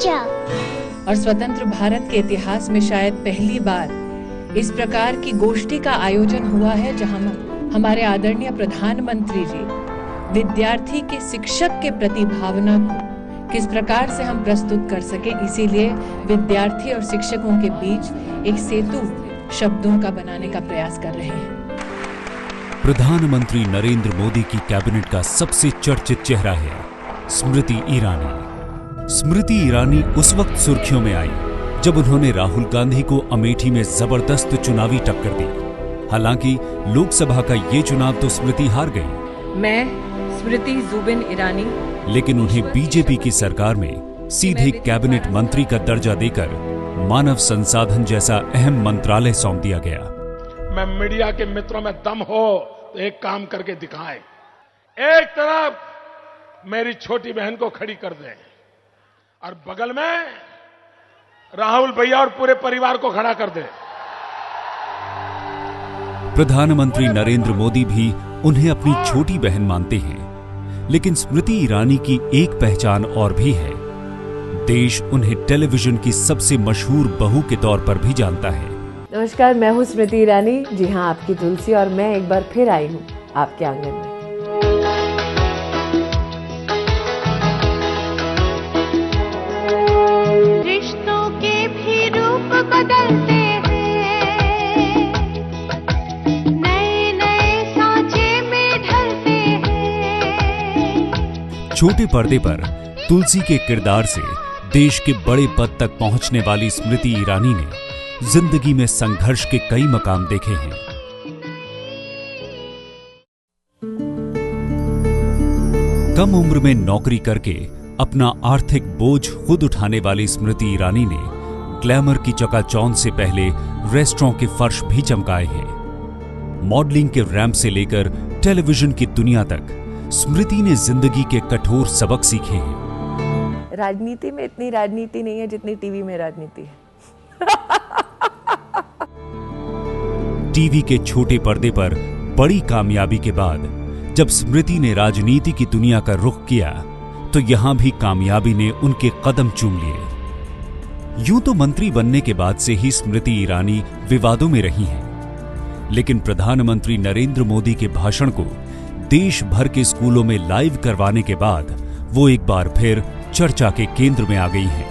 चर्चा। और स्वतंत्र भारत के इतिहास में शायद पहली बार इस प्रकार की गोष्ठी का आयोजन हुआ है जहां हमारे आदरणीय प्रधानमंत्री जी विद्यार्थी के शिक्षक के प्रति भावना को किस प्रकार से हम प्रस्तुत कर सके, इसीलिए विद्यार्थी और शिक्षकों के बीच एक सेतु शब्दों का बनाने का प्रयास कर रहे हैं। प्रधानमंत्री नरेंद्र मोदी की कैबिनेट का सबसे चर्चित चेहरा है स्मृति ईरानी। स्मृति ईरानी उस वक्त सुर्खियों में आई जब उन्होंने राहुल गांधी को अमेठी में जबरदस्त चुनावी टक्कर दी। हालांकि लोकसभा का ये चुनाव तो स्मृति हार गई। मैं स्मृति जुबिन ईरानी, लेकिन उन्हें बीजेपी की सरकार में सीधे कैबिनेट मंत्री का दर्जा देकर मानव संसाधन जैसा अहम मंत्रालय सौंप दिया गया। मैं मीडिया के मित्रों में दम हो तो एक काम करके दिखाएं। एक तरफ मेरी छोटी बहन को खड़ी कर दें और बगल में राहुल भैया और पूरे परिवार को खड़ा कर दें। प्रधानमंत्री नरेंद्र मोदी भी उन्हें अपनी छोटी बहन मानते हैं, लेकिन स्मृति ईरानी की एक पहचान और भी है। देश उन्हें टेलीविजन की सबसे मशहूर बहू के तौर पर भी जानता है। नमस्कार, मैं हूँ स्मृति ईरानी। जी हाँ, आपकी तुलसी और मैं एक बार फिर आई हूँ आपके आंगन में। रिश्तों के भी रूप बदलते हैं, नए नए सांचे में ढलते हैं। छोटे पर्दे पर तुलसी के किरदार से देश के बड़े पद तक पहुंचने वाली स्मृति ईरानी ने जिंदगी में संघर्ष के कई मकाम देखे हैं। कम उम्र में नौकरी करके अपना आर्थिक बोझ खुद उठाने वाली स्मृति ईरानी ने ग्लैमर की चकाचौंध से पहले रेस्टोरेंट के फर्श भी चमकाए हैं। मॉडलिंग के रैंप से लेकर टेलीविजन की दुनिया तक स्मृति ने जिंदगी के कठोर सबक सीखे हैं। राजनीति में इतनी राजनीति नहीं है जितनी टीवी में राजनीति है। टीवी के छोटे पर्दे पर बड़ी कामयाबी के बाद जब स्मृति ने राजनीति की दुनिया का रुख किया तो यहां भी कामयाबी ने उनके कदम चूम लिए। यूं तो मंत्री बनने के बाद से ही स्मृति ईरानी विवादों में रही हैं, लेकिन प्रधानमंत्री नरेंद्र मोदी के भाषण को देश भर के स्कूलों में लाइव करवाने के बाद वो एक बार फिर चर्चा के केंद्र में आ गई हैं।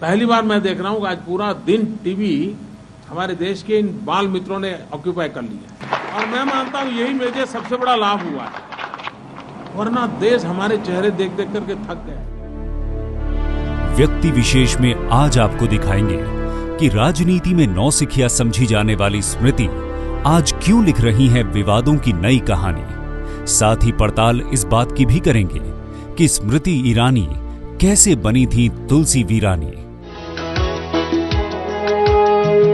पहली बार मैं देख रहा हूं कि आज पूरा दिन टीवी हमारे देश के इन बाल मित्रों ने ऑक्यूपाई कर लिया और मैं मानता हूं यही मुझे सबसे बड़ा लाभ हुआ है, वरना देश हमारे चेहरे देख देख करके थक गए। व्यक्ति विशेष में आज आपको दिखाएंगे कि राजनीति में नौसिखिया समझी जाने वाली स्मृति आज क्यों लिख रही हैं विवादों की नई कहानी। साथ ही पड़ताल इस बात की भी करेंगे कि स्मृति ईरानी कैसे बनी थी तुलसी वीरानी।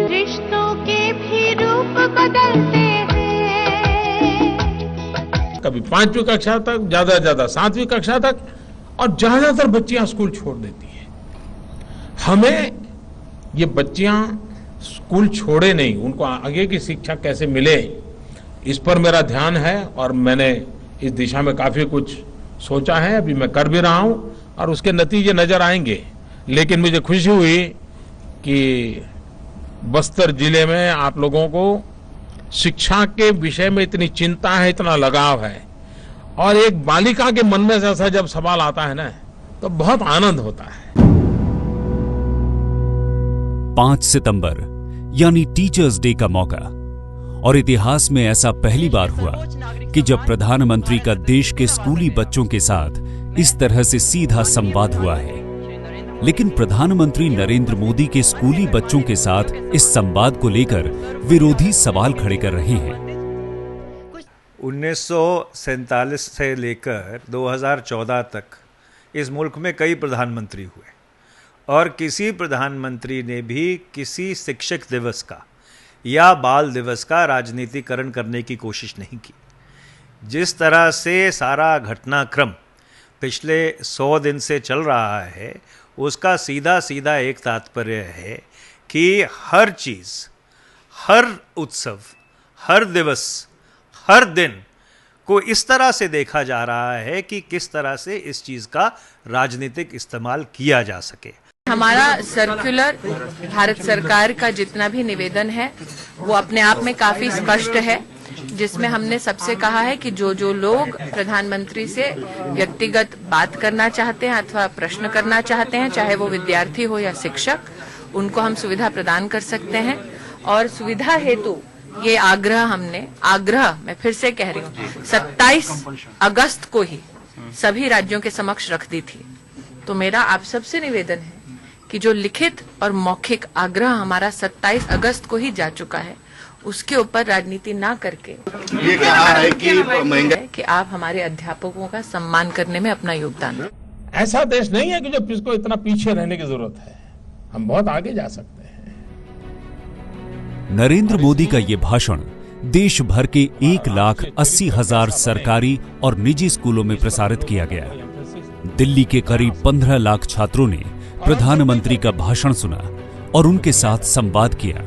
रिश्तों के भी रूप बदलते हैं, कभी 5वीं कक्षा तक, ज्यादा से ज्यादा 7वीं कक्षा तक, और ज्यादातर बच्चियां स्कूल छोड़ देती हैं। हमें ये बच्चियां स्कूल छोड़े नहीं, उनको आगे की शिक्षा कैसे मिले, इस पर मेरा ध्यान है और मैंने इस दिशा में काफी कुछ सोचा है, अभी मैं कर भी रहा हूं और उसके नतीजे नजर आएंगे। लेकिन मुझे खुशी हुई कि बस्तर जिले में आप लोगों को शिक्षा के विषय में इतनी चिंता है, इतना लगाव है, और एक बालिका के मन में ऐसा जब सवाल आता है ना तो बहुत आनंद होता है। 5 सितंबर यानी टीचर्स डे का मौका, और इतिहास में ऐसा पहली बार हुआ कि जब प्रधानमंत्री का देश के स्कूली बच्चों के साथ इस तरह से सीधा संवाद हुआ है। लेकिन प्रधानमंत्री नरेंद्र मोदी के स्कूली बच्चों के साथ इस संवाद को लेकर विरोधी सवाल खड़े कर रहे हैं। 1947 से लेकर 2014 तक इस मुल्क में कई प्रधानमंत्री हुए और किसी प्रधानमंत्री ने भी किसी शिक्षक दिवस का या बाल दिवस का राजनीतिकरण करने की कोशिश नहीं की। जिस तरह से सारा घटनाक्रम पिछले 100 दिन से चल रहा है, उसका सीधा सीधा एक तात्पर्य है कि हर चीज़, हर उत्सव, हर दिवस, हर दिन को इस तरह से देखा जा रहा है कि किस तरह से इस चीज का राजनीतिक इस्तेमाल किया जा सके। हमारा सर्कुलर भारत सरकार का जितना भी निवेदन है वो अपने आप में काफी स्पष्ट है, जिसमें हमने सबसे कहा है कि जो जो लोग प्रधानमंत्री से व्यक्तिगत बात करना चाहते हैं अथवा प्रश्न करना चाहते हैं, चाहे वो विद्यार्थी हो या शिक्षक, उनको हम सुविधा प्रदान कर सकते हैं। और सुविधा हेतु ये आग्रह मैं फिर से कह रही हूँ, 27 अगस्त को ही सभी राज्यों के समक्ष रख दी थी। तो मेरा आप सबसे निवेदन है कि जो लिखित और मौखिक आग्रह हमारा 27 अगस्त को ही जा चुका है, उसके ऊपर राजनीति ना करके ये कहा है कि आप हमारे अध्यापकों का सम्मान करने में अपना योगदान दें। ऐसा देश नहीं है कि जो इसको इतना पीछे रहने की जरूरत है, हम बहुत आगे जा सकते हैं। नरेंद्र मोदी का ये भाषण देश भर के 1,80,000 सरकारी और निजी स्कूलों में प्रसारित किया गया। दिल्ली के करीब 15 लाख छात्रों ने प्रधानमंत्री का भाषण सुना और उनके साथ संवाद किया।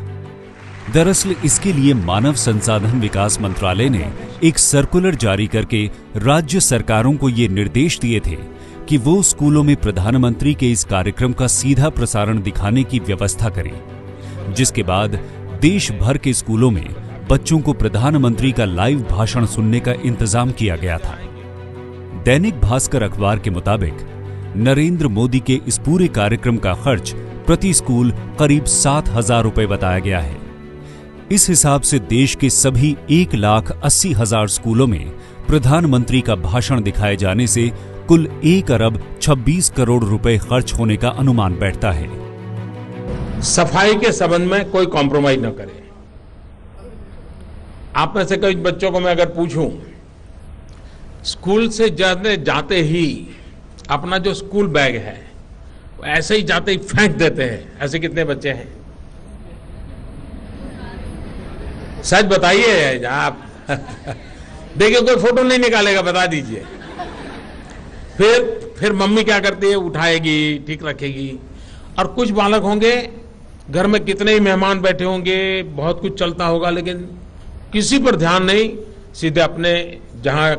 दरअसल इसके लिए मानव संसाधन विकास मंत्रालय ने एक सर्कुलर जारी करके राज्य सरकारों को ये निर्देश दिए थे कि वो स्कूलों में प्रधानमंत्री के इस कार्यक्रम का सीधा प्रसारण दिखाने की व्यवस्था करें, जिसके बाद देश भर के स्कूलों में बच्चों को प्रधानमंत्री का लाइव भाषण सुनने का इंतजाम किया गया था। दैनिक भास्कर अखबार के मुताबिक नरेंद्र मोदी के इस पूरे कार्यक्रम का खर्च प्रति स्कूल करीब 7,000 रुपए बताया गया है। इस हिसाब से देश के सभी 1,80,000 स्कूलों में प्रधानमंत्री का भाषण दिखाए जाने से कुल 1 अरब 26 करोड़ रुपए खर्च होने का अनुमान बैठता है। सफाई के संबंध में कोई कॉम्प्रोमाइज न करें। आप में से कई बच्चों को मैं अगर पूछूं, स्कूल से जाते ही अपना जो स्कूल बैग है ऐसे ही जाते ही फेंक देते हैं, ऐसे कितने बच्चे हैं? सच बताइए आप। देखिए कोई फोटो नहीं निकालेगा, बता दीजिए। फिर मम्मी क्या करती है, उठाएगी, ठीक रखेगी। और कुछ बालक होंगे, घर में कितने ही मेहमान बैठे होंगे, बहुत कुछ चलता होगा, लेकिन किसी पर ध्यान नहीं, सीधे अपने जहां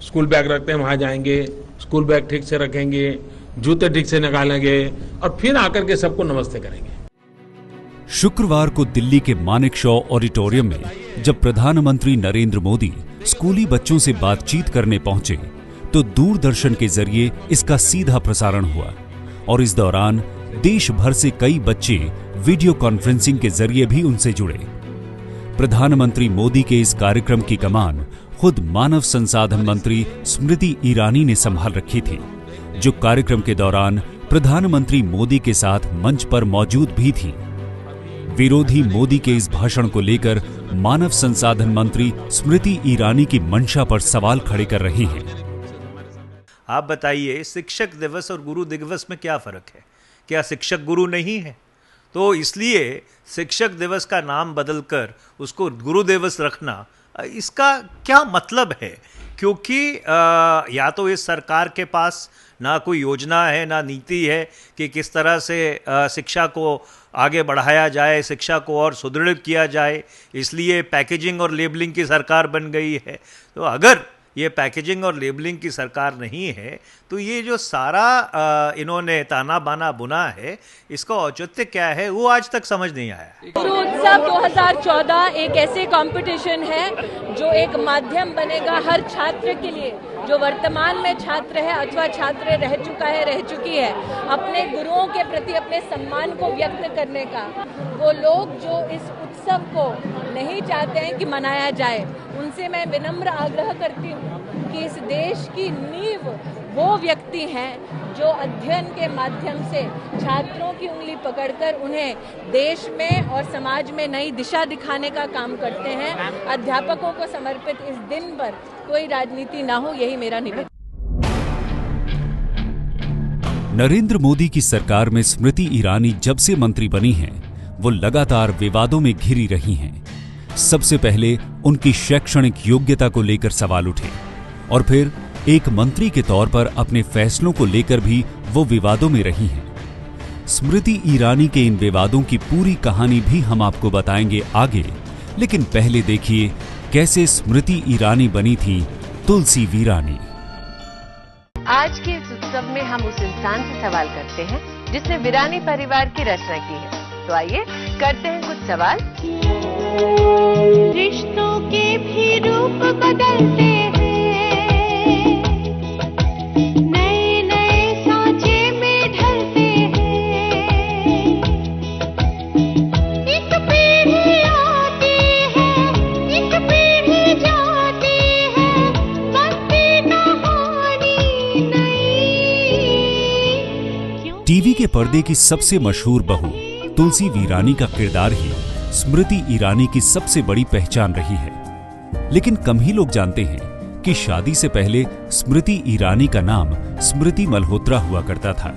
स्कूल बैग रखते हैं वहां जाएंगे, स्कूल बैग ठीक से रखेंगे, जूते ठीक से निकालेंगे और फिर आकर के सबको नमस्ते करेंगे। शुक्रवार को दिल्ली के मानेकशॉ ऑडिटोरियम में जब प्रधानमंत्री नरेंद्र मोदी स्कूली बच्चों से बातचीत करने पहुंचे तो दूरदर्शन के जरिए इसका सीधा प्रसारण हुआ और इस दौरान देश भर से कई बच्चे वीडियो कॉन्फ्रेंसिंग के जरिए भी उनसे जुड़े। प्रधानमंत्री मोदी के इस कार्यक्रम की कमान खुद मानव संसाधन मंत्री स्मृति ईरानी ने संभाल रखी थी, जो कार्यक्रम के दौरान प्रधानमंत्री मोदी के साथ मंच पर मौजूद भी थी। विरोधी मोदी के इस भाषण को लेकर मानव संसाधन मंत्री स्मृति ईरानी की मंशा पर सवाल खड़े कर रही हैं। आप बताइए, शिक्षक दिवस और गुरु दिवस में क्या फर्क है? क्या शिक्षक गुरु नहीं है? तो इसलिए शिक्षक दिवस का नाम बदलकर उसको गुरु दिवस रखना, इसका क्या मतलब है? क्योंकि या तो इस सरकार के पास ना कोई योजना है, ना नीति है कि किस तरह से शिक्षा को आगे बढ़ाया जाए, शिक्षा को और सुदृढ़ किया जाए, इसलिए पैकेजिंग और लेबलिंग की सरकार बन गई है। तो अगर ये पैकेजिंग और लेबलिंग की सरकार नहीं है तो ये जो सारा इन्होंने ताना बाना बुना है, इसका औचित्य क्या है, वो आज तक समझ नहीं आया। गुरु उत्सव 2014 एक ऐसे कंपटीशन है जो एक माध्यम बनेगा हर छात्र के लिए, जो वर्तमान में छात्र है अथवा छात्र रह चुका है, रह चुकी है, अपने गुरुओं के प्रति अपने सम्मान को व्यक्त करने का। वो लोग जो इस उत्सव को नहीं चाहते हैं कि मनाया जाए, उनसे मैं विनम्र आग्रह करती हूँ कि इस देश की नींव वो व्यक्ति हैं जो अध्ययन के माध्यम से छात्रों की उंगली पकड़कर उन्हें देश में और समाज में नई दिशा दिखाने का काम करते हैं। अध्यापकों को समर्पित इस दिन पर कोई राजनीति ना हो, यही मेरा निवेदन। नरेंद्र मोदी की सरकार में स्मृति ईरानी जब से मंत्री बनी हैं, वो लगातार विवादों में घिरी रही हैं। सबसे पहले उनकी शैक्षणिक योग्यता को लेकर सवाल उठे और फिर एक मंत्री के तौर पर अपने फैसलों को लेकर भी वो विवादों में रही हैं। स्मृति ईरानी के इन विवादों की पूरी कहानी भी हम आपको बताएंगे आगे, लेकिन पहले देखिए कैसे स्मृति ईरानी बनी थी तुलसी वीरानी। आज के इस उत्सव में हम उस इंसान से सवाल करते हैं जिसने वीरानी परिवार की रचना की है। तो आइए करते हैं कुछ सवाल। रिश्तों के भी रूप बदलते हैं, नए नए सांचे में ढलते हैं। एक पीढ़ी आती है, एक पीढ़ी जाती है, बनती कहानी नई। टीवी के पर्दे की सबसे मशहूर बहू तुलसी वीरानी का किरदार ही स्मृति ईरानी की सबसे बड़ी पहचान रही है। लेकिन कम ही लोग जानते हैं कि शादी से पहले स्मृति ईरानी का नाम स्मृति मल्होत्रा हुआ करता था,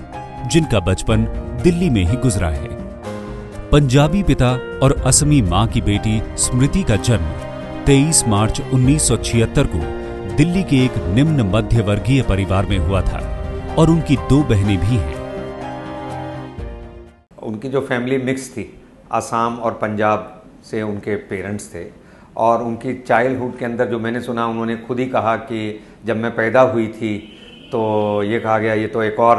जिनका बचपन दिल्ली में ही गुजरा है। पंजाबी पिता और असमी मां की बेटी स्मृति का जन्म 23 मार्च 1976 को दिल्ली के एक निम्न मध्य वर्गीय परिवार में हुआ था और उनकी 2 बहनें भी हैं। उनकी जो फैमिली मिक्स थी, असम और पंजाब से उनके पेरेंट्स थे, और उनकी चाइल्डहुड के अंदर जो मैंने सुना, उन्होंने खुद ही कहा कि जब मैं पैदा हुई थी तो ये कहा गया ये तो एक और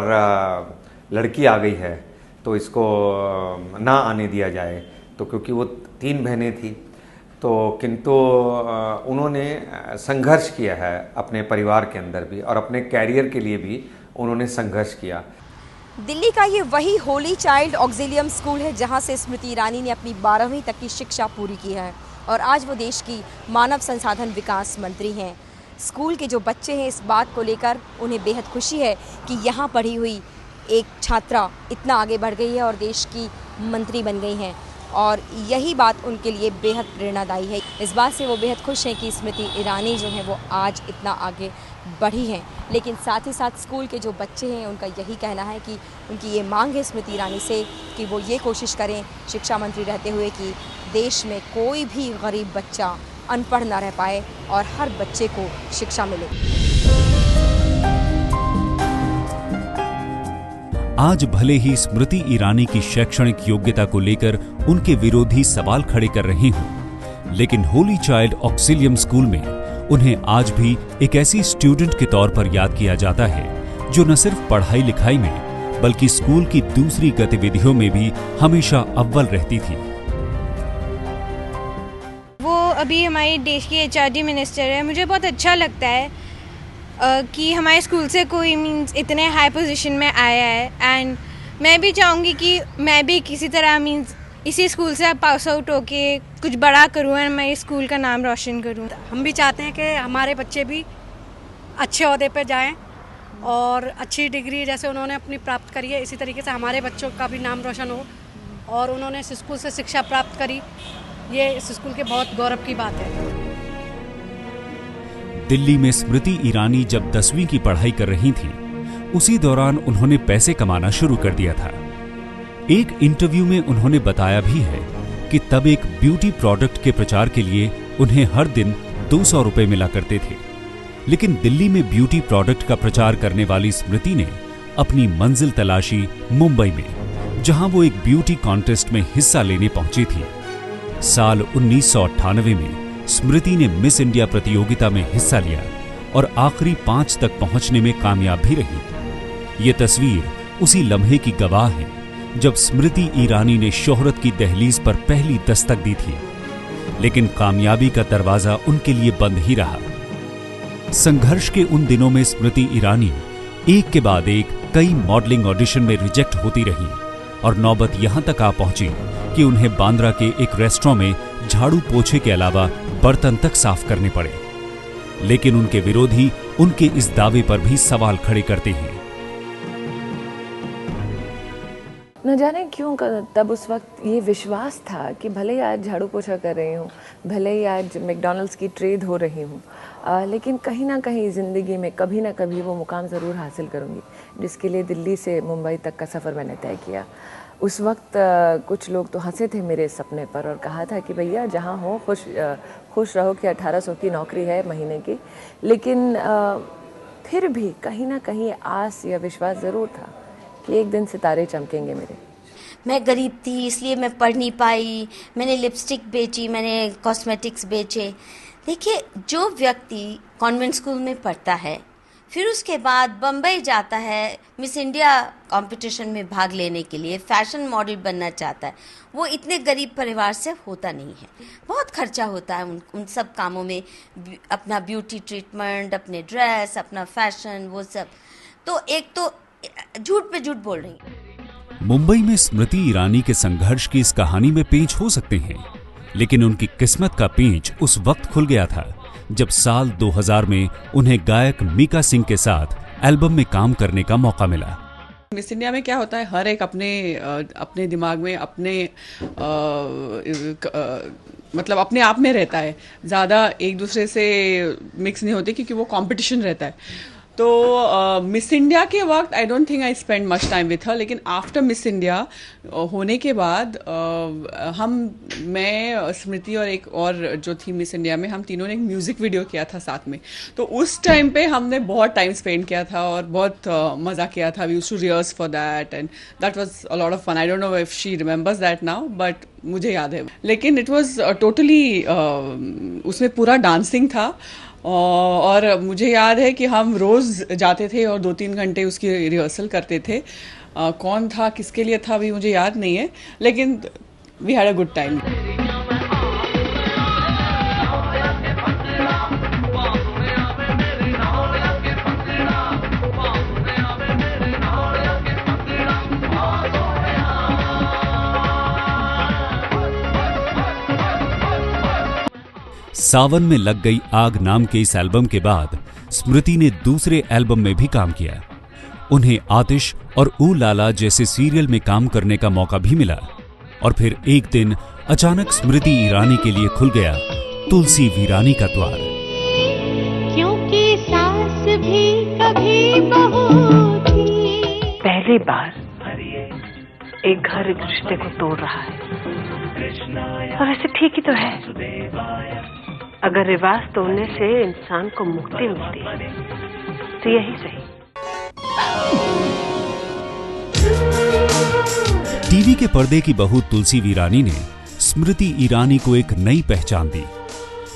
लड़की आ गई है तो इसको ना आने दिया जाए। तो क्योंकि वो 3 बहनें थी तो किंतु उन्होंने संघर्ष किया है अपने परिवार के अंदर भी और अपने कैरियर के लिए भी उन्होंने संघर्ष किया। दिल्ली का ये वही होली चाइल्ड ऑक्सिलियम स्कूल है जहां से स्मृति ईरानी ने अपनी 12वीं तक की शिक्षा पूरी की है और आज वो देश की मानव संसाधन विकास मंत्री हैं। स्कूल के जो बच्चे हैं, इस बात को लेकर उन्हें बेहद खुशी है कि यहाँ पढ़ी हुई एक छात्रा इतना आगे बढ़ गई है और देश की मंत्री बन गई हैं, और यही बात उनके लिए बेहद प्रेरणादायी है। इस बात से वो बेहद खुश हैं कि स्मृति ईरानी जो है वो आज इतना आगे बढ़ी हैं। लेकिन साथ ही साथ स्कूल के जो बच्चे हैं उनका यही कहना है कि उनकी ये मांग है स्मृति ईरानी से कि वो ये कोशिश करें शिक्षा मंत्री रहते हुए कि देश में कोई भी गरीब बच्चा अनपढ़ ना रह पाए और हर बच्चे को शिक्षा मिले। आज भले ही स्मृति ईरानी की शैक्षणिक योग्यता को लेकर उनके विरोधी सवाल खड़े कर रहे हों, लेकिन होली चाइल्ड ऑक्सिलियम स्कूल में उन्हें आज भी एक ऐसी स्टूडेंट के तौर पर याद किया जाता है जो न सिर्फ पढ़ाई लिखाई में बल्कि स्कूल की दूसरी गतिविधियों में भी हमेशा अव्वल रहती थी। वो अभी हमारे देश की एचआरडी मिनिस्टर है। मुझे बहुत अच्छा लगता है कि हमारे स्कूल से कोई मींस इतने हाई पोजीशन में आया है, एंड मैं भी चाहूँगी कि मैं भी किसी तरह मींस इसी स्कूल से पास आउट होके कुछ बड़ा करूँ और मैं इस स्कूल का नाम रोशन करूँ। हम भी चाहते हैं कि हमारे बच्चे भी अच्छे ओहदे पे जाएं और अच्छी डिग्री जैसे उन्होंने अपनी प्राप्त करी है, इसी तरीके से हमारे बच्चों का भी नाम रोशन हो और उन्होंने इस स्कूल से शिक्षा प्राप्त करी, ये इस स्कूल के बहुत गौरव की बात है। दिल्ली में स्मृति ईरानी जब 10वीं की पढ़ाई कर रही थी, उसी दौरान उन्होंने पैसे कमाना शुरू कर दिया था। एक इंटरव्यू में उन्होंने बताया भी है कि तब एक ब्यूटी प्रोडक्ट के प्रचार के लिए उन्हें हर दिन 200 रुपए मिला करते थे। लेकिन दिल्ली में ब्यूटी प्रोडक्ट का प्रचार करने वाली स्मृति ने अपनी मंजिल तलाशी मुंबई में, जहां वो एक ब्यूटी कॉन्टेस्ट में हिस्सा लेने पहुंची थी। साल 1998 में स्मृति ने मिस इंडिया प्रतियोगिता में हिस्सा लिया और आखिरी 5 तक पहुंचने में कामयाब भी रही। ये तस्वीर उसी लम्हे की गवाह है जब स्मृति ईरानी ने शोहरत की दहलीज पर पहली दस्तक दी थी, लेकिन कामयाबी का दरवाजा उनके लिए बंद ही रहा। संघर्ष के उन दिनों में स्मृति ईरानी एक के बाद एक कई मॉडलिंग ऑडिशन में रिजेक्ट होती रही और नौबत यहां तक आ पहुंची कि उन्हें बांद्रा के एक रेस्टोरेंट में झाड़ू पोछे के अलावा बर्तन तक साफ करने पड़े। लेकिन उनके विरोधी उनके इस दावे पर भी सवाल खड़े करते हैं। न जाने क्यों तब उस वक्त ये विश्वास था कि भले ही आज झाड़ू पोछा कर रही हूँ, भले ही आज मैकडॉनल्ड्स की ट्रेड हो रही हूँ, लेकिन कहीं ना कहीं ज़िंदगी में कभी ना कभी वो मुकाम ज़रूर हासिल करूँगी जिसके लिए दिल्ली से मुंबई तक का सफ़र मैंने तय किया। उस वक्त कुछ लोग तो हंसे थे मेरे सपने पर और कहा था कि भैया जहाँ हो खुश रहो कि 1800 की नौकरी है महीने की। लेकिन फिर भी कहीं ना कहीं आस या विश्वास ज़रूर था कि एक दिन सितारे चमकेंगे मेरे। मैं गरीब थी इसलिए मैं पढ़ नहीं पाई, मैंने लिपस्टिक बेची, मैंने कॉस्मेटिक्स बेचे, देखिए, जो व्यक्ति कॉन्वेंट स्कूल में पढ़ता है, फिर उसके बाद बम्बई जाता है मिस इंडिया कंपटीशन में भाग लेने के लिए, फैशन मॉडल बनना चाहता है, वो इतने गरीब परिवार से होता नहीं है। बहुत खर्चा होता है उन सब कामों में, अपना ब्यूटी ट्रीटमेंट, अपने ड्रेस, अपना फैशन, वो सब। तो एक तो झूठ पे झूठ बोल रही हैं। मुंबई में स्मृति ईरानी के संघर्ष की इस कहानी में पेंच हो सकते हैं, लेकिन उनकी किस्मत का पेंच उस वक्त खुल गया था जब साल 2000 में उन्हें गायक मीका सिंह के साथ एल्बम में काम करने का मौका मिला। मिस इंडिया में क्या होता है, हर एक अपने दिमाग में मतलब अपने आप में रहता है, ज़्यादा एक दूसरे से मिक्स नहीं होते क्योंकि वो कंपटीशन रहता है। तो मिस इंडिया के वक्त I don't think I spend much time with her, लेकिन आफ्टर मिस इंडिया होने के बाद मैं स्मृति और एक और जो थी मिस इंडिया में, हम तीनों ने एक म्यूज़िक वीडियो किया था साथ में। तो उस टाइम पे हमने बहुत टाइम स्पेंड किया था और बहुत मज़ा किया था। We used to rehearse for that and that was a lot of fun. I don't know if she remembers that now, but मुझे याद है। लेकिन इट वाज टोटली उसमें पूरा डांसिंग था और मुझे याद है कि हम रोज़ जाते थे और 2-3 घंटे उसकी रिहर्सल करते थे। कौन था, किसके लिए था, भी मुझे याद नहीं है, लेकिन we had a good time. Sawan में लग गई आग नाम के इस एल्बम के बाद स्मृति ने दूसरे एल्बम में भी काम किया। उन्हें आतिश और ऊ लाला जैसे सीरियल में काम करने का मौका भी मिला और फिर एक दिन अचानक स्मृति ईरानी के लिए खुल गया तुलसी वीरानी का द्वार। क्योंकि सास भी कभी बहू थी। पहली बार एक घर एक रिश्ते को तोड़ रहा है, और वैसे ठीक ही तो है। अगर रिवाज तोड़ने से इंसान को मुक्ति मिलती है तो यही सही। टीवी के पर्दे की बहू तुलसी वीरानी ने स्मृति ईरानी को एक नई पहचान दी,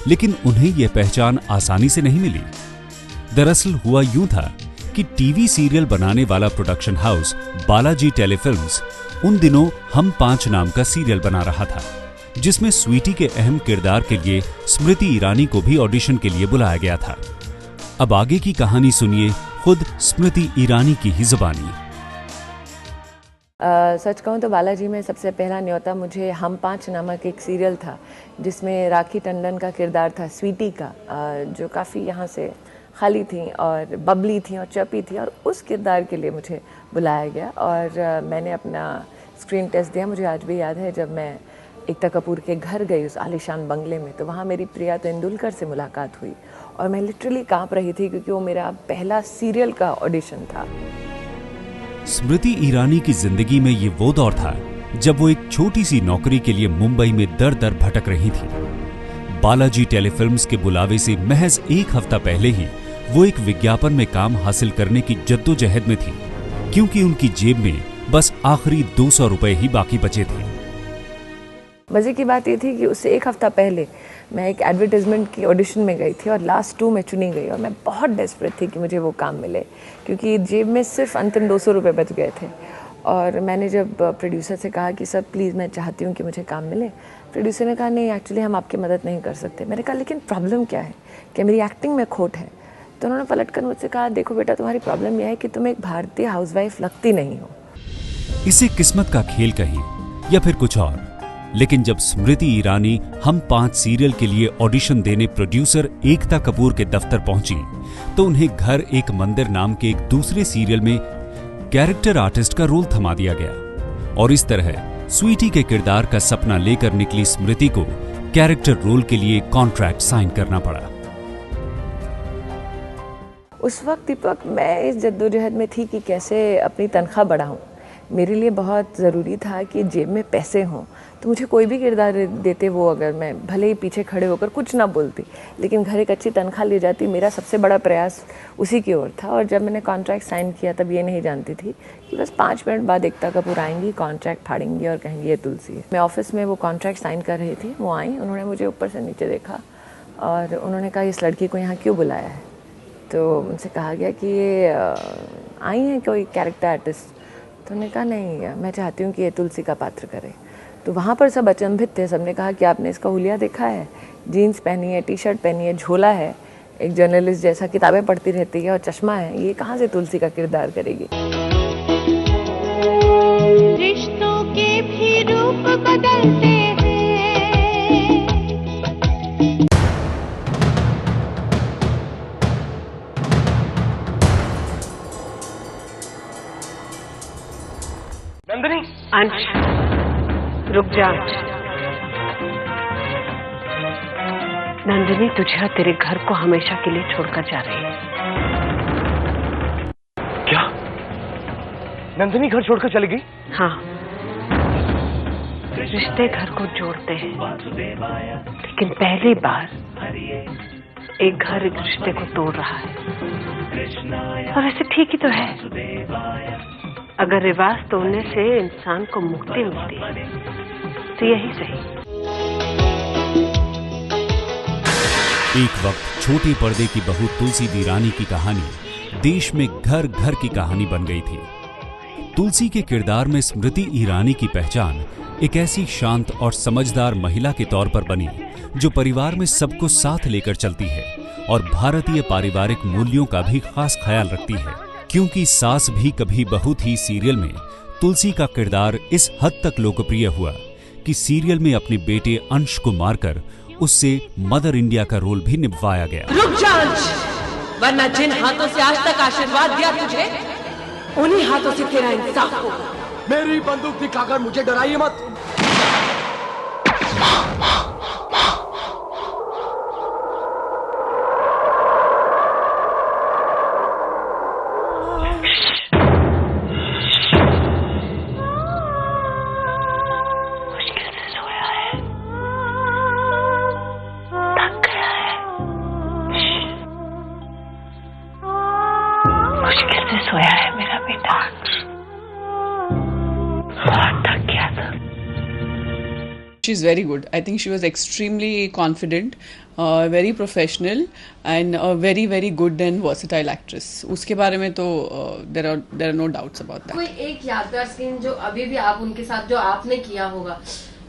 लेकिन उन्हें यह पहचान आसानी से नहीं मिली। दरअसल हुआ यूं था कि टीवी सीरियल बनाने वाला प्रोडक्शन हाउस बालाजी टेलीफिल्म्स उन दिनों हम 5 नाम का सीरियल बना रहा था, जिसमें स्वीटी के अहम किरदार के लिए स्मृति ईरानी को भी ऑडिशन के लिए बुलाया गया था। अब आगे की कहानी सुनिए खुद स्मृति ईरानी की ही जुबानी। सच कहूँ तो बालाजी में सबसे पहला न्योता मुझे हम 5 नामक एक सीरियल था, जिसमें राखी टंडन का किरदार था स्वीटी का, जो काफ़ी यहाँ से खाली थी और बबली थी और चपी थी, और उस किरदार के लिए मुझे बुलाया गया और मैंने अपना स्क्रीन टेस्ट दिया। मुझे आज भी याद है जब मैं एकता कपूर के घर गई उस आलीशान बंगले में, तो वहाँ मेरी प्रिया तेंदुलकर से मुलाकात हुई और मैं लिटरली कांप रही थी क्योंकि वो मेरा पहला सीरियल का ऑडिशन था। स्मृति ईरानी की जिंदगी में ये वो दौर था जब वो एक छोटी सी नौकरी के लिए मुंबई में दर दर भटक रही थी। बालाजी टेलीफिल्म्स के बुलावे से महज 1 हफ्ता पहले ही वो एक विज्ञापन में काम हासिल करने की जद्दोजहद में थी, क्योंकि उनकी जेब में बस आखिरी 200 रुपए ही बाकी बचे थे। मज़े की बात ये थी कि उससे 1 हफ्ता पहले मैं एक एडवर्टाइजमेंट की ऑडिशन में गई थी और लास्ट 2 में चुनी गई और मैं बहुत डेस्परेट थी कि मुझे वो काम मिले, क्योंकि जेब में सिर्फ अंतिम 200 रुपये बच गए थे। और मैंने जब प्रोड्यूसर से कहा कि सर प्लीज़ मैं चाहती हूँ कि मुझे काम मिले, प्रोड्यूसर ने कहा नहीं एक्चुअली हम आपकी मदद नहीं कर सकते। मैंने कहा लेकिन प्रॉब्लम क्या है, कि मेरी एक्टिंग में खोट है। तो उन्होंने पलट कर मुझसे कहा देखो बेटा, तुम्हारी प्रॉब्लम यह है कि तुम एक भारतीय हाउसवाइफ लगती नहीं हो। इसे किस्मत का खेल कहिए या फिर कुछ और, लेकिन जब स्मृति ईरानी हम 5 सीरियल के लिए ऑडिशन देने प्रोड्यूसर एकता कपूर के दफ्तर पहुंची, तो उन्हें घर एक मंदिर नाम के एक दूसरे सीरियल में कैरेक्टर आर्टिस्ट का रोल थमा दिया गया और इस तरह स्वीटी के किरदार का सपना लेकर निकली स्मृति को कैरेक्टर रोल के लिए कॉन्ट्रैक्ट साइन करना पड़ा। उस वक्त दीपक मैं इस जद्दोजहद में थी कि कैसे अपनी तनख्वाह बढ़ाऊं। मेरे लिए बहुत ज़रूरी था कि जेब में पैसे हों, तो मुझे कोई भी किरदार देते वो, अगर मैं भले ही पीछे खड़े होकर कुछ ना बोलती, लेकिन घर एक अच्छी तनख्वाह ले जाती। मेरा सबसे बड़ा प्रयास उसी की ओर था। और जब मैंने कॉन्ट्रैक्ट साइन किया तब ये नहीं जानती थी कि बस 5 मिनट बाद एकता कपूर आएंगी, कॉन्ट्रैक्ट फाड़ेंगी और कहेंगी ये तुलसी है। मैं ऑफिस में वो कॉन्ट्रैक्ट साइन कर रही थी, वो आई, उन्होंने मुझे ऊपर से नीचे देखा, और उन्होंने कहा इस लड़की को यहाँ क्यों बुलाया है। तो उनसे कहा गया कि ये आई हैं कोई कैरेक्टर आर्टिस्ट। तो उन्होंने कहा नहीं, मैं चाहती हूँ कि ये तुलसी का पात्र करे। तो वहाँ पर सब अचंभित थे, सबने कहा कि आपने इसका हुलिया देखा है, जीन्स पहनी है, टी शर्ट पहनी है, झोला है, एक जर्नलिस्ट जैसा किताबें पढ़ती रहती है और चश्मा है, ये कहाँ से तुलसी का किरदार करेगी। रिश्तों के भी रूप बदलते हैं। नंदिनी, अंश, रुक जा। नंदिनी तुझे और तेरे घर को हमेशा के लिए छोड़कर जा रही है। क्या? नंदिनी घर छोड़कर चली गई? हाँ, रिश्ते घर को जोड़ते हैं, लेकिन पहली बार एक घर एक रिश्ते को तोड़ रहा है। और वैसे ठीक ही तो है, अगर रिवाज तोड़ने से इंसान को मुक्ति मिलती है तो यही सही। एक वक्त छोटे पर्दे की बहू तुलसी वीरानी की कहानी देश में घर घर की कहानी बन गई थी। तुलसी के किरदार में स्मृति ईरानी की पहचान एक ऐसी शांत और समझदार महिला के तौर पर बनी जो परिवार में सबको साथ लेकर चलती है और भारतीय पारिवारिक मूल्यों का भी खास ख्याल रखती है। क्योंकि सास भी कभी बहू थी सीरियल में तुलसी का किरदार इस हद तक लोकप्रिय हुआ कि सीरियल में अपने बेटे अंश को मारकर उससे मदर इंडिया का रोल भी निभाया गया। रुक जा अंश, वरना जिन हाथों से आज तक आशीर्वाद दिया तुझे, उन्हीं हाथों से तेरा इंसाफ होगा। मेरी बंदूक दिखाकर मुझे डराइए मत। सोया है मेरा बेटा, बहुत थक गया था। She's very good. I think she was extremely confident, very professional, and a very very good and versatile actress. उसके बारे में तो there are no doubts about that. कोई एक यादगार सीन जो अभी भी आप उनके साथ जो आपने किया होगा,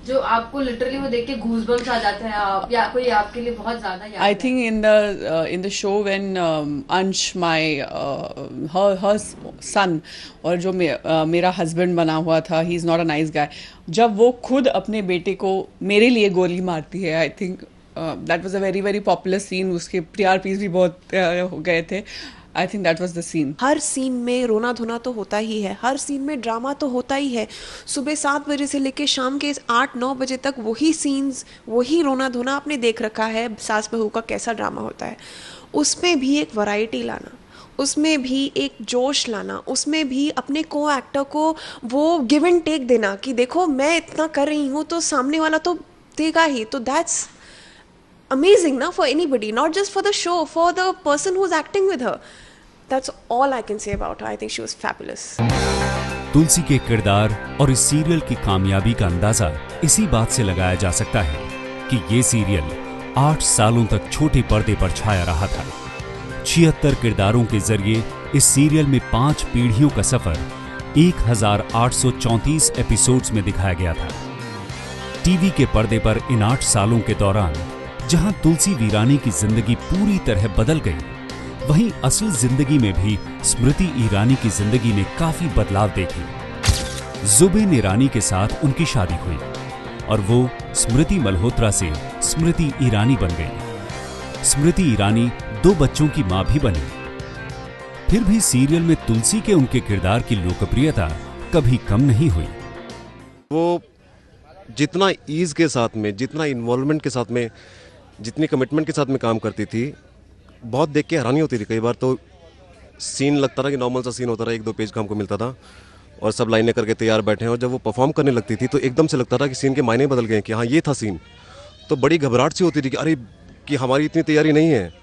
जो आपको लिटरली वो देख के गूज़बम्स आ जाते हैं, आप या कोई आपके लिए बहुत ज्यादा याद? I think in the show when Ansh, her son, और जो मेरा हस्बैंड बना हुआ था, he is not a nice guy, जब वो खुद अपने बेटे को मेरे लिए गोली मारती है, I think that was a very very popular scene. उसके TRPs भी बहुत हो गए थे. I think that was the scene. हर सीन में रोना धोना तो होता ही है, हर सीन में ड्रामा तो होता ही है। सुबह 7 बजे से लेकर शाम के 8-9 बजे तक वही सीन्स, वही रोना धोना आपने देख रखा है। सास बहू का कैसा ड्रामा होता है, उसमें भी एक वैरायटी लाना, उसमें भी एक जोश लाना, उसमें भी अपने को एक्टर को वो गिव एंड टेक देना कि देखो मैं इतना कर रही हूँ तो सामने वाला तो देगा ही। तो that's amazing na for anybody, not just for the show, for the person who's acting with her. That's all I can say about her. I think she was fabulous. तुलसी के किरदार और इस सीरियल की कामयाबी का अंदाजा इसी बात से लगाया जा सकता है कि ये सीरियल 8 सालों तक छोटे पर्दे पर छाया रहा था। 76 किरदारों के जरिए इस सीरियल में 5 पीढ़ियों का सफर 1834 एपिसोड्स में दिखाया गया था। टीवी के पर्दे पर इन 8 सालों के दौरान जहां तुलसी वीरानी की जिंदगी पूरी तरह बदल गई, वहीं असल जिंदगी में भी स्मृति ईरानी की जिंदगी ने काफी बदलाव देखे। जुबेन ईरानी के साथ उनकी शादी हुई और वो स्मृति मल्होत्रा से स्मृति ईरानी बन गई। स्मृति ईरानी 2 बच्चों की मां भी बनी। फिर भी सीरियल में तुलसी के उनके किरदार की लोकप्रियता कभी कम नहीं हुई। वो जितना ईज के साथ में, जितना इन्वॉल्वमेंट के साथ में, जितनी कमिटमेंट के साथ में काम करती थी, बहुत देख के हैरानी होती थी। कई बार तो सीन लगता था कि नॉर्मल सा सीन होता था, 1-2 पेज का हमको मिलता था और सब लाइनें करके तैयार बैठे हैं, और जब वो परफॉर्म करने लगती थी तो एकदम से लगता था कि सीन के मायने बदल गए कि हाँ ये था सीन। तो बड़ी घबराहट सी होती थी कि अरे कि हमारी इतनी तैयारी नहीं है।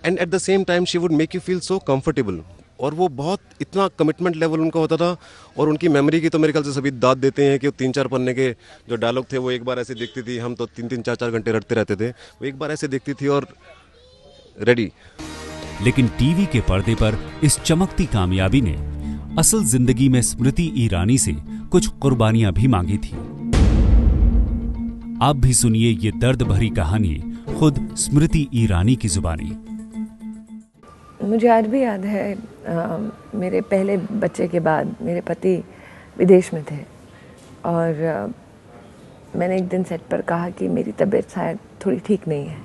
And at the same time she would make you feel so comfortable और वो बहुत इतना कमिटमेंट लेवल उनका होता था। और उनकी मेमोरी की तो मेरे ख्याल से सभी दाद देते हैं कि 3-4 पन्ने के जो डायलॉग थे वो एक बार ऐसे देखती थी, हम तो 3-3 4-4 घंटे रटते रहते थे, वो एक बार ऐसे देखती थी और रेडी। लेकिन टीवी के पर्दे पर इस चमकती कामयाबी ने असल जिंदगी में स्मृति ईरानी से कुछ कुर्बानियां भी मांगी थी। आप भी सुनिए ये दर्द भरी कहानी खुद स्मृति ईरानी की जुबानी। मुझे आज भी याद है, मेरे पहले बच्चे के बाद मेरे पति विदेश में थे और मैंने एक दिन सेट पर कहा कि मेरी तबीयत शायद थोड़ी ठीक नहीं है।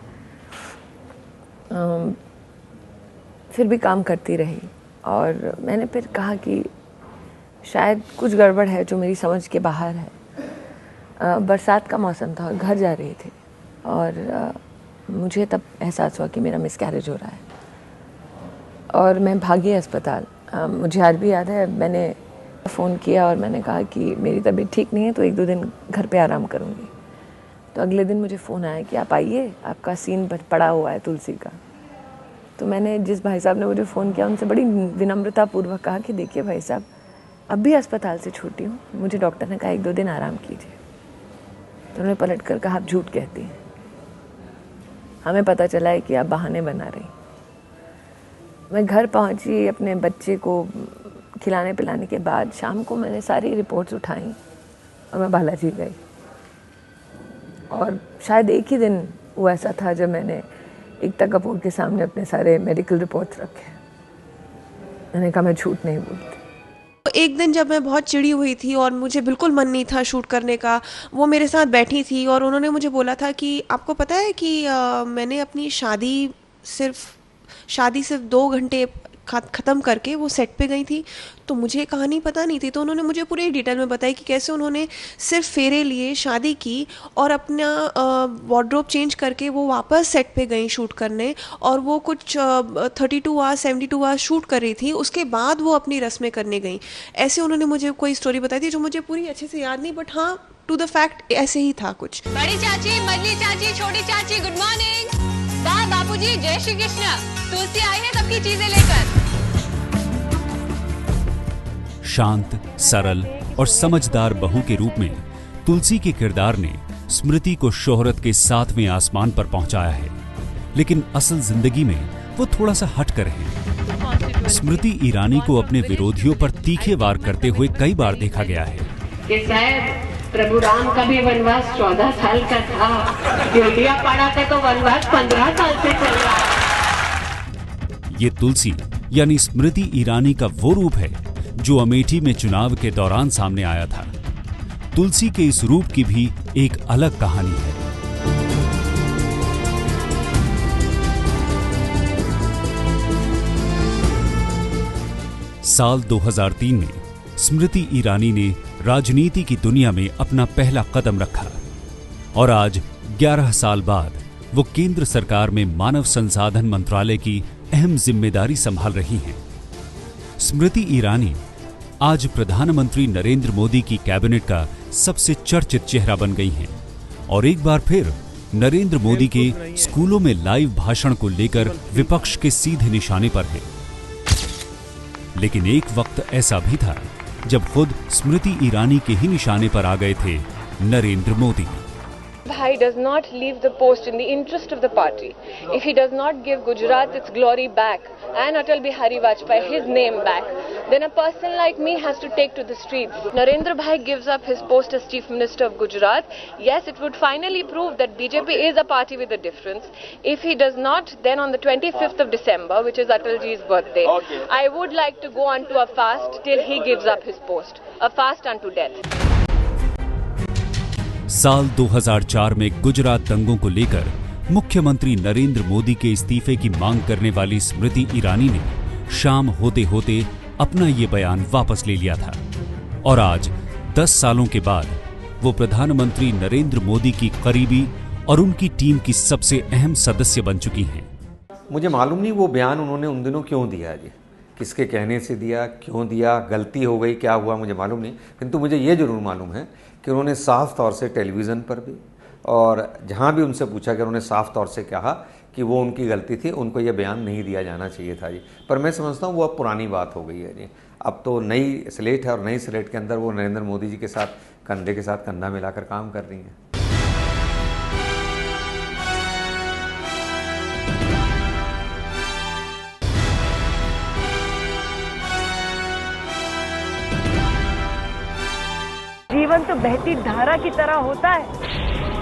फिर भी काम करती रही और मैंने फिर कहा कि शायद कुछ गड़बड़ है जो मेरी समझ के बाहर है। बरसात का मौसम था और घर जा रही थी और मुझे तब एहसास हुआ कि मेरा मिसकैरेज हो रहा है और मैं भागी अस्पताल। मुझे आज भी याद है, मैंने फ़ोन किया और मैंने कहा कि मेरी तबीयत ठीक नहीं है तो 1-2 दिन घर पे आराम करूँगी। तो अगले दिन मुझे फ़ोन आया कि आप आइए, आपका सीन पड़ा हुआ है तुलसी का। तो मैंने जिस भाई साहब ने मुझे फ़ोन किया उनसे बड़ी विनम्रतापूर्वक कहा कि देखिए भाई साहब, अब भी अस्पताल से छूटी हूँ, मुझे डॉक्टर ने कहा 1-2 दिन आराम कीजिए। तो उन्होंने पलट कर कहा आप झूठ कहती हैं, हमें पता चला है कि आप बहाने बना रही। मैं घर पहुंची, अपने बच्चे को खिलाने पिलाने के बाद शाम को मैंने सारी रिपोर्ट्स उठाई और मैं बालाजी गई। और शायद एक ही दिन वो ऐसा था जब मैंने एकता कपूर के सामने अपने सारे मेडिकल रिपोर्ट्स रखे। मैंने कहा मैं झूठ नहीं बोलती। एक दिन जब मैं बहुत चिड़ी हुई थी और मुझे बिल्कुल मन नहीं था शूट करने का, वो मेरे साथ बैठी थी और उन्होंने मुझे बोला था कि आपको पता है कि मैंने अपनी शादी सिर्फ 2 घंटे ख़त्म करके वो सेट पे गई थी। तो मुझे कहानी पता नहीं थी, तो उन्होंने मुझे पूरे डिटेल में बताई कि कैसे उन्होंने सिर्फ फेरे लिए, शादी की और अपना वार्डरोब चेंज करके वो वापस सेट पे गई शूट करने। और वो कुछ 32 आवर्स 72 आवर्स शूट कर रही थी, उसके बाद वो अपनी रस्में करने गई। ऐसे उन्होंने मुझे कोई स्टोरी बताई थी जो मुझे पूरी अच्छे से याद नहीं, बट हाँ टू द फैक्ट ऐसे ही था कुछ। बड़ी चाची, मजली चाची, छोटी चाची, गुड मॉर्निंग। बापूजी, जय श्री कृष्ण। तुलसी आई है सबकी चीजें लेकर। शांत, सरल और समझदार बहू के रूप में तुलसी के किरदार ने स्मृति को शोहरत के 7वें आसमान पर पहुंचाया है, लेकिन असल जिंदगी में वो थोड़ा सा हटकर है। स्मृति ईरानी को अपने विरोधियों पर तीखे वार करते हुए कई बार देखा गया है कि शायद प्रभु राम का भी वनवास 14 साल का था, योगिया पड़ा था तो वनवास 15 साल से चल रहा है। ये तुलसी यानी स्मृति ईरानी का वो रूप है जो अमेठी में चुनाव के दौरान सामने आया था। तुलसी के इस रूप की भी एक अलग कहानी है। साल 2003 में स्मृति ईरानी ने राजनीति की दुनिया में अपना पहला कदम रखा और आज 11 साल बाद वो केंद्र सरकार में मानव संसाधन मंत्रालय की अहम जिम्मेदारी संभाल रही हैं। स्मृति ईरानी आज प्रधानमंत्री नरेंद्र मोदी की कैबिनेट का सबसे चर्चित चेहरा बन गई हैं और एक बार फिर नरेंद्र मोदी के स्कूलों में लाइव भाषण को लेकर विपक्ष के सीधे निशाने पर है। लेकिन एक वक्त ऐसा भी था जब खुद स्मृति ईरानी के ही निशाने पर आ गए थे Narendra Modi. Bhai does not leave the post in the interest of the party. If he does not give Gujarat its glory back and Atal Bihari Vajpayee his name back, then a person like me has to take to the streets. Narendra Bhai gives up his post as Chief Minister of Gujarat. Yes, it would finally prove that BJP is a party with a difference. If he does not, then on the 25th of December, which is Atalji's birthday, I would like to go onto a fast till he gives up his post. A fast unto death. साल 2004 में गुजरात दंगों को लेकर मुख्यमंत्री नरेंद्र मोदी के इस्तीफे की मांग करने वाली स्मृति ईरानी ने शाम होते होते अपना ये बयान वापस ले लिया था और आज 10 सालों के बाद वो प्रधानमंत्री नरेंद्र मोदी की करीबी और उनकी टीम की सबसे अहम सदस्य बन चुकी हैं। मुझे मालूम नहीं वो बयान उन्होंने उन दिनों क्यों दिया जी, किसके कहने से दिया, क्यों दिया, गलती हो गई, क्या हुआ मुझे मालूम नहीं, किंतु मुझे ये जरूर मालूम है कि उन्होंने साफ तौर से टेलीविज़न पर भी और जहाँ भी उनसे पूछा कि उन्होंने साफ तौर से कहा कि वो उनकी गलती थी, उनको ये बयान नहीं दिया जाना चाहिए था जी। पर मैं समझता हूँ वो अब पुरानी बात हो गई है जी। अब तो नई स्लेट है और नई स्लेट के अंदर वो नरेंद्र मोदी जी के साथ कंधे के साथ कंधा मिलाकर काम कर रही हैं। जीवन तो बहती धारा की तरह होता है,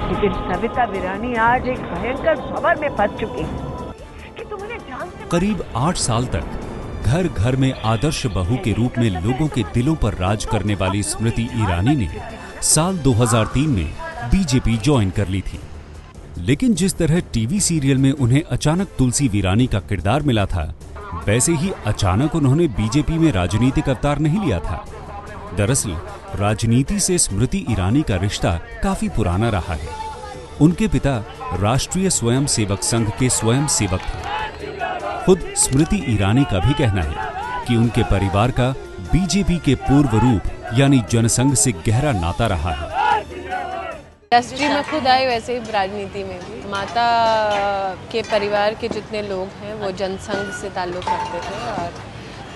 लेकिन सविता वीरानी आज एक भयंकर भंवर में फंस चुकी है कि तुम्हें जान से करीब 8 साल तक घर घर में आदर्श बहू के रूप में लोगों के दिलों पर राज करने वाली स्मृति ईरानी ने साल 2003 में बीजेपी ज्वाइन कर ली थी। लेकिन जिस तरह टीवी सीरियल में उन्हें अचानक तुलसी वीरानी का किरदार मिला था, वैसे ही अचानक उन्होंने बीजेपी में राजनीतिक अवतार नहीं लिया था। दरअसल राजनीति से स्मृति ईरानी का रिश्ता काफी पुराना रहा है। उनके पिता राष्ट्रीय स्वयंसेवक संघ के स्वयंसेवक थे। खुद स्मृति ईरानी का भी कहना है कि उनके परिवार का बीजेपी के पूर्व रूप यानी जनसंघ से गहरा नाता रहा है। इंडस्ट्री में खुद आई, वैसे ही राजनीति में भी। माता के परिवार के जितने लोग हैं वो जनसंघ से ताल्लुक़ रखते थे। और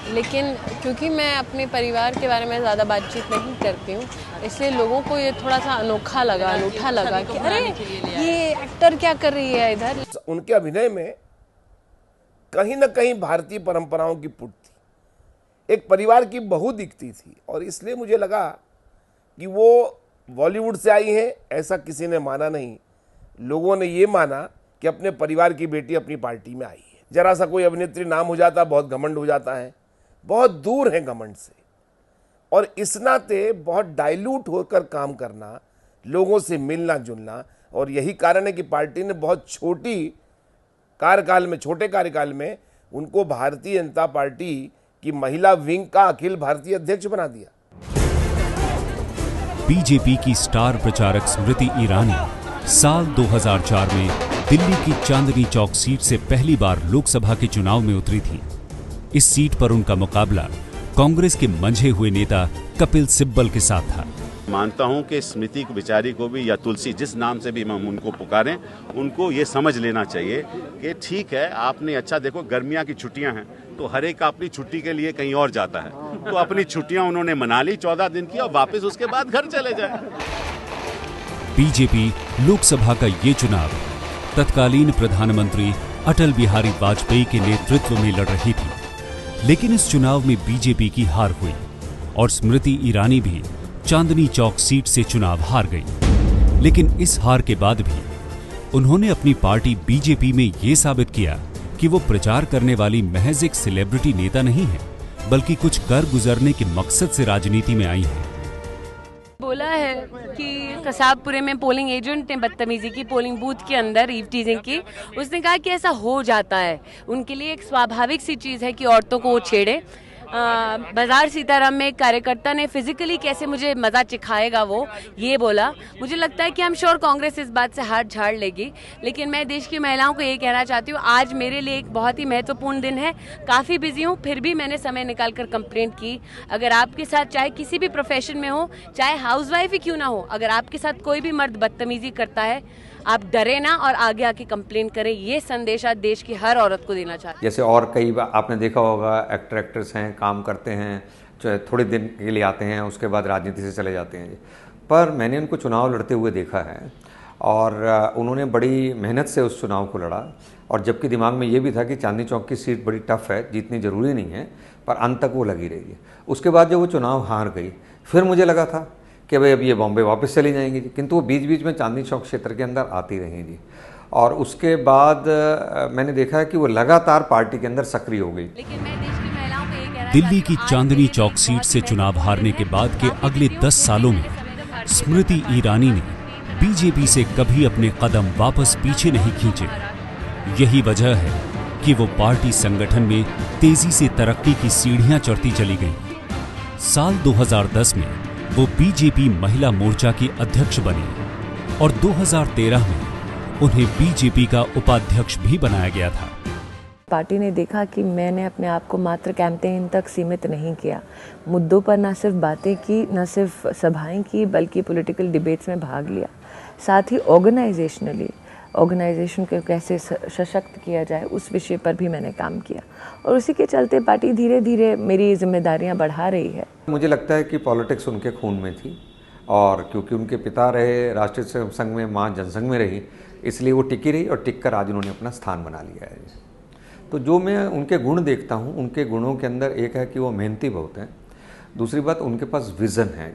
लेकिन क्योंकि मैं अपने परिवार के बारे में ज़्यादा बातचीत नहीं करती हूँ, इसलिए लोगों को ये थोड़ा सा अनोखा लगा, अनूठा लगा कि अरे ये एक्टर क्या कर रही है इधर। उनके अभिनय में कहीं न कहीं भारतीय परंपराओं की पुट थी, एक परिवार की बहू दिखती थी। और इसलिए मुझे लगा कि वो बॉलीवुड से आई हैं, ऐसा किसी ने माना नहीं। लोगों ने ये माना कि अपने परिवार की बेटी अपनी पार्टी में आई है। जरा सा कोई अभिनेत्री नाम हो जाता बहुत घमंड हो जाता है, बहुत दूर है घमंड से। और इस नाते बहुत डाइल्यूट होकर काम करना, लोगों से मिलना जुलना। और यही कारण है कि पार्टी ने बहुत छोटे कार्यकाल में उनको भारतीय जनता पार्टी की महिला विंग का अखिल भारतीय अध्यक्ष बना दिया। बीजेपी की स्टार प्रचारक स्मृति ईरानी साल 2004 में दिल्ली की चांदनी चौक सीट से पहली बार लोकसभा के चुनाव में उतरी थी। इस सीट पर उनका मुकाबला कांग्रेस के मंझे हुए नेता कपिल सिब्बल के साथ था। मानता हूं कि स्मृति को बेचारी को भी, या तुलसी जिस नाम से भी हम उनको पुकारें, उनको ये समझ लेना चाहिए कि ठीक है, आपने अच्छा देखो गर्मियां की छुट्टियां हैं तो हर एक अपनी छुट्टी के लिए कहीं और जाता है, तो अपनी छुट्टियां उन्होंने मना ली 14 दिन की और वापस उसके बाद घर चले जाए। बीजेपी लोकसभा का ये चुनाव तत्कालीन प्रधानमंत्री अटल बिहारी वाजपेयी के नेतृत्व में लड़ रही थी। लेकिन इस चुनाव में बीजेपी की हार हुई और स्मृति ईरानी भी चांदनी चौक सीट से चुनाव हार गई। लेकिन इस हार के बाद भी उन्होंने अपनी पार्टी बीजेपी में ये साबित किया कि वो प्रचार करने वाली महज एक सेलिब्रिटी नेता नहीं है, बल्कि कुछ कर गुजरने के मकसद से राजनीति में आई है। बोला है कि कसाबपुरे में पोलिंग एजेंट ने बदतमीजी की पोलिंग बूथ के अंदर, ईव टीजिंग की। उसने कहा कि ऐसा हो जाता है, उनके लिए एक स्वाभाविक सी चीज़ है कि औरतों को वो छेड़े। बाजार सीताराम में एक कार्यकर्ता ने फिजिकली कैसे मुझे मजा चिखाएगा वो ये बोला। मुझे लगता है कि हम श्योर कांग्रेस इस बात से हाथ झाड़ लेगी। लेकिन मैं देश की महिलाओं को ये कहना चाहती हूँ, आज मेरे लिए एक बहुत ही महत्वपूर्ण दिन है। काफ़ी बिजी हूँ, फिर भी मैंने समय निकाल कर कंप्लेंट की। अगर आपके साथ चाहे किसी भी प्रोफेशन में हो, चाहे हाउसवाइफ ही क्यों ना हो, अगर आपके साथ कोई भी मर्द बदतमीजी करता है, आप डरे ना और आगे आके कंप्लेन करें। ये संदेश आज देश की हर औरत को देना चाहती हूं। जैसे और कई बार आपने देखा होगा, एक्टर एक्ट्रेस हैं, काम करते हैं, थोड़े दिन के लिए आते हैं, उसके बाद राजनीति से चले जाते हैं। पर मैंने उनको चुनाव लड़ते हुए देखा है और उन्होंने बड़ी मेहनत से उस चुनाव को लड़ा। और जबकि दिमाग में ये भी था कि चांदनी चौक की सीट बड़ी टफ है, जीतनी ज़रूरी नहीं है, पर अंत तक वो लगी रही है। उसके बाद जब वो चुनाव हार गई, फिर मुझे लगा था कि भाई अब ये बॉम्बे वापस चली जाएंगी जी, किंतु वो बीच बीच में चांदनी चौक क्षेत्र के अंदर आती रही जी। और उसके बाद मैंने देखा कि वो लगातार पार्टी के अंदर सक्रिय हो गई। दिल्ली की चांदनी चौक सीट से चुनाव हारने के बाद के अगले 10 सालों में स्मृति ईरानी ने बीजेपी से कभी अपने कदम वापस पीछे नहीं खींचे। यही वजह है कि वो पार्टी संगठन में तेजी से तरक्की की सीढ़ियां चढ़ती चली गई। साल 2010 में वो बीजेपी महिला मोर्चा की अध्यक्ष बनी और 2013 में उन्हें बीजेपी का उपाध्यक्ष भी बनाया गया था। पार्टी ने देखा कि मैंने अपने आप को मात्र कैंपेन तक सीमित नहीं किया, मुद्दों पर न सिर्फ बातें की, न सिर्फ सभाएं की, बल्कि पॉलिटिकल डिबेट्स में भाग लिया। साथ ही ऑर्गेनाइजेशनली ऑर्गेनाइजेशन को कैसे सशक्त किया जाए, उस विषय पर भी मैंने काम किया और उसी के चलते पार्टी धीरे धीरे मेरी जिम्मेदारियां बढ़ा रही है। मुझे लगता है कि पॉलिटिक्स उनके खून में थी और क्योंकि उनके पिता रहे राष्ट्रीय संघ में, माँ जनसंघ में रही, इसलिए वो टिकी रही और टिक कर आज उन्होंने अपना स्थान बना लिया है। तो जो मैं उनके गुण देखता हूँ, उनके गुणों के अंदर एक है कि वो मेहनती बहुत हैं, दूसरी बात उनके पास विज़न है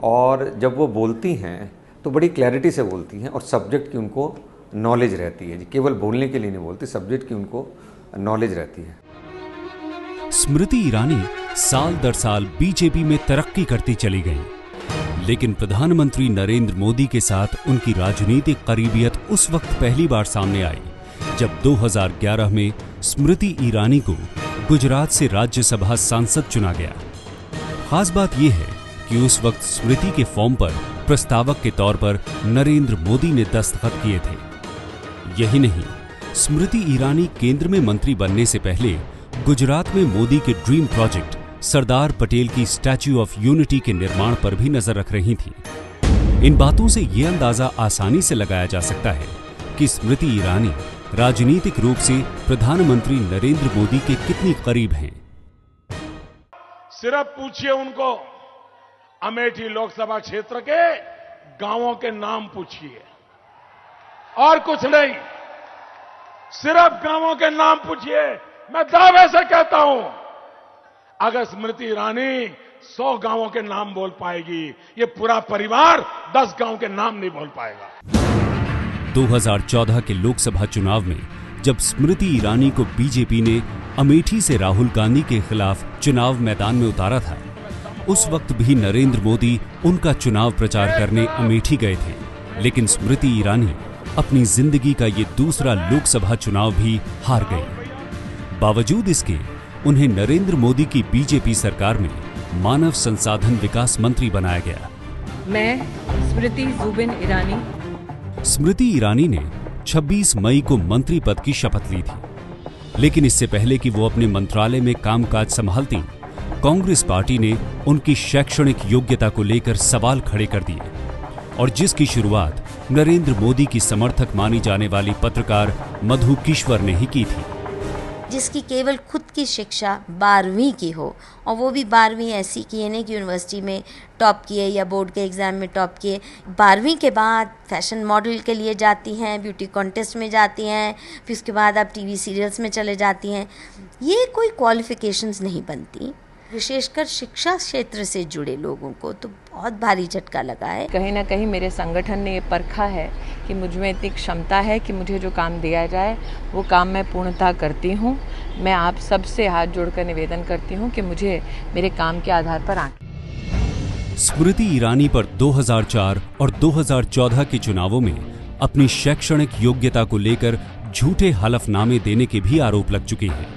और जब वो बोलती हैं तो बड़ी क्लैरिटी से बोलती हैं और सब्जेक्ट की उनको नॉलेज रहती है। केवल बोलने के लिए नहीं बोलती, सब्जेक्ट की उनको नॉलेज रहती है। स्मृति ईरानी साल दर साल बीजेपी में तरक्की करती चली गईं, लेकिन प्रधानमंत्री नरेंद्र मोदी के साथ उनकी राजनीतिक करीबियत उस वक्त पहली बार सामने आई जब 2011 में स्मृति ईरानी को गुजरात से राज्यसभा सांसद चुना गया। खास बात यह है कि उस वक्त स्मृति के फॉर्म पर प्रस्तावक के तौर पर नरेंद्र मोदी ने दस्तखत किए थे। यही नहीं, स्मृति ईरानी केंद्र में मंत्री बनने से पहले गुजरात में मोदी के ड्रीम प्रोजेक्ट सरदार पटेल की स्टैच्यू ऑफ यूनिटी के निर्माण पर भी नजर रख रही थी। इन बातों से यह अंदाजा आसानी से लगाया जा सकता है कि स्मृति ईरानी राजनीतिक रूप से प्रधानमंत्री नरेंद्र मोदी के कितनी करीब हैं। सिर्फ पूछिए उनको अमेठी लोकसभा क्षेत्र के गांवों के नाम पूछिए और कुछ नहीं, सिर्फ गांवों के नाम पूछिए। मैं दावे से कहता हूं, अगर स्मृति ईरानी 100 गांवों के नाम बोल पाएगी, ये पूरा परिवार 10 गांव के नाम नहीं बोल पाएगा। 2014 के लोकसभा चुनाव में जब स्मृति ईरानी को बीजेपी ने अमेठी से राहुल गांधी के खिलाफ चुनाव मैदान में उतारा था, उस वक्त भी नरेंद्र मोदी उनका चुनाव प्रचार करने अमेठी गए थे। लेकिन स्मृति ईरानी अपनी जिंदगी का ये दूसरा लोकसभा चुनाव भी हार गई। बावजूद इसके उन्हें नरेंद्र मोदी की बीजेपी सरकार में मानव संसाधन विकास मंत्री बनाया गया। मैं स्मृति जुबिन ईरानी। स्मृति ईरानी ने 26 मई को मंत्री पद की शपथ ली थी, लेकिन इससे पहले कि वो अपने मंत्रालय में कामकाज संभालती, कांग्रेस पार्टी ने उनकी शैक्षणिक योग्यता को लेकर सवाल खड़े कर दिए और जिसकी शुरुआत नरेंद्र मोदी की समर्थक मानी जाने वाली पत्रकार मधु किश्वर ने ही की थी, जिसकी केवल खुद की शिक्षा 12वीं की हो और वो भी 12वीं ऐसी की है नहीं कि यूनिवर्सिटी में टॉप किए या बोर्ड के एग्ज़ाम में टॉप किए। 12वीं के बाद फैशन मॉडल के लिए जाती हैं, ब्यूटी कॉन्टेस्ट में जाती हैं, फिर उसके बाद आप टीवी सीरियल्स में चले जाती हैं। ये कोई क्वालिफिकेशंस नहीं बनती। विशेषकर शिक्षा क्षेत्र से जुड़े लोगों को तो बहुत भारी झटका लगा है। कहीं ना कहीं मेरे संगठन ने ये परखा है कि मुझ में इतनी क्षमता है कि मुझे जो काम दिया जाए वो काम मैं पूर्णतः करती हूँ। मैं आप सबसे हाथ जोड़कर निवेदन करती हूँ कि मुझे मेरे काम के आधार पर आंकें। स्मृति ईरानी पर 2004 और 2014 के चुनावों में अपनी शैक्षणिक योग्यता को लेकर झूठे हलफनामे देने के भी आरोप लग चुके हैं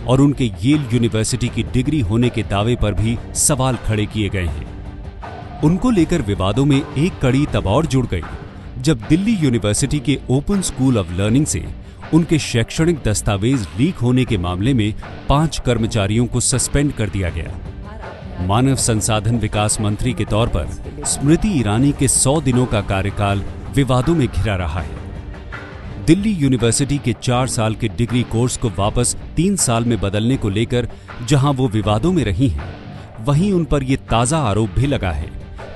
और उनके येल यूनिवर्सिटी की डिग्री होने के दावे पर भी सवाल खड़े किए गए हैं। उनको लेकर विवादों में एक कड़ी तब और जुड़ गई जब दिल्ली यूनिवर्सिटी के ओपन स्कूल ऑफ लर्निंग से उनके शैक्षणिक दस्तावेज लीक होने के मामले में 5 कर्मचारियों को सस्पेंड कर दिया गया। मानव संसाधन विकास मंत्री के तौर पर स्मृति ईरानी के 100 दिनों का कार्यकाल विवादों में घिरा रहा है। दिल्ली यूनिवर्सिटी के 4 साल के डिग्री कोर्स को वापस 3 साल में बदलने को लेकर जहां वो विवादों में रही हैं, वहीं उन पर ये ताजा आरोप भी लगा है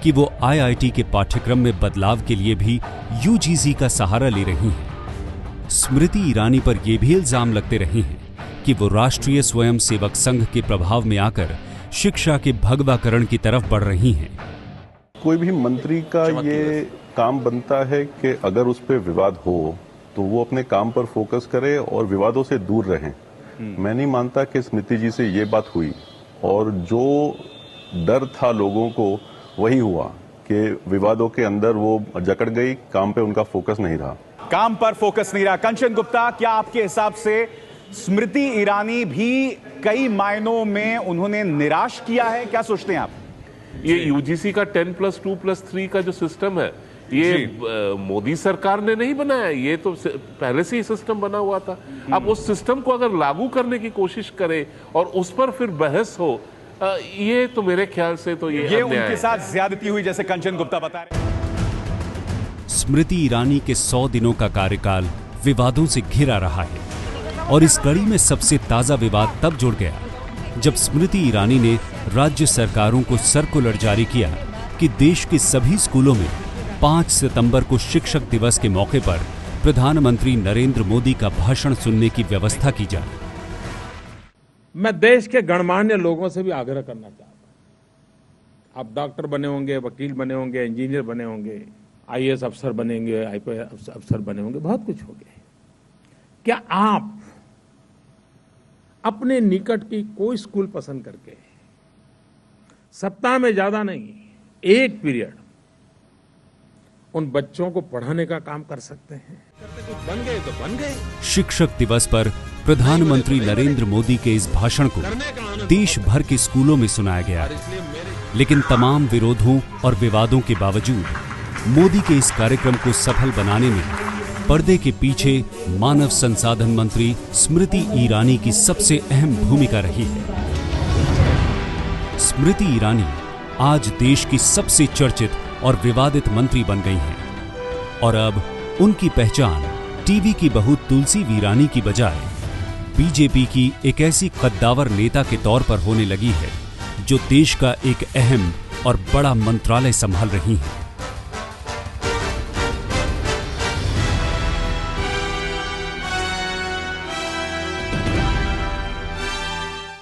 कि वो आईआईटी के पाठ्यक्रम में बदलाव के लिए भी यूजीसी का सहारा ले रही हैं। स्मृति ईरानी पर यह भी इल्जाम लगते रहे हैं कि वो राष्ट्रीय स्वयंसेवक संघ के प्रभाव में आकर शिक्षा के भगवाकरण की तरफ बढ़ रही हैं। कोई भी मंत्री का ये काम बनता है कि अगर उस पर विवाद हो तो वो अपने काम पर फोकस करे और विवादों से दूर रहें। मैं नहीं मानता कि स्मृति जी से ये बात हुई और जो डर था लोगों को वही हुआ कि विवादों के अंदर वो जकड़ गई, काम पे उनका फोकस नहीं रहा। काम पर फोकस नहीं रहा। कंचन गुप्ता, क्या आपके हिसाब से स्मृति ईरानी भी कई मायनों में उन्होंने निराश किया है? क्या सोचते हैं आप? ये यूजीसी का 10+2+3 का जो सिस्टम है, ये मोदी सरकार ने नहीं बनाया, ये तो पहले से ही सिस्टम बना हुआ था। अब उस सिस्टम को अगर लागू करने की कोशिश करे और उस पर फिर बहस हो, ये तो मेरे ख्याल से तो ये उनके साथ ज्यादती हुई, जैसे कंचन गुप्ता बता रहे। स्मृति ईरानी के 100 दिनों का कार्यकाल विवादों से घिरा रहा है और इस कड़ी में सबसे ताजा विवाद तब जुड़ गया जब स्मृति ईरानी ने राज्य सरकारों को सर्कुलर जारी किया कि देश के सभी स्कूलों में 5 सितंबर को शिक्षक दिवस के मौके पर प्रधानमंत्री नरेंद्र मोदी का भाषण सुनने की व्यवस्था की जाए। मैं देश के गणमान्य लोगों से भी आग्रह करना चाहता हूं। आप डॉक्टर बने होंगे, वकील बने होंगे, इंजीनियर बने होंगे, आईएएस अफसर बनेंगे, आईपीएस अफसर बने होंगे, बहुत कुछ हो गए। क्या आप अपने निकट की कोई स्कूल पसंद करके सप्ताह में ज्यादा नहीं, एक पीरियड उन बच्चों को पढ़ाने का काम कर सकते हैं? कुछ बन गए तो बन गए। शिक्षक दिवस पर प्रधानमंत्री नरेंद्र मोदी के इस भाषण को देश भर के स्कूलों में सुनाया गया, लेकिन तमाम विरोधों और विवादों के बावजूद मोदी के इस कार्यक्रम को सफल बनाने में पर्दे के पीछे मानव संसाधन मंत्री स्मृति ईरानी की सबसे अहम भूमिका रही है। स्मृति ईरानी आज देश की सबसे चर्चित और विवादित मंत्री बन गई हैं और अब उनकी पहचान टीवी की बहू तुलसी वीरानी की बजाय बीजेपी की एक ऐसी कद्दावर नेता के तौर पर होने लगी है जो देश का एक अहम और बड़ा मंत्रालय संभाल रही हैं।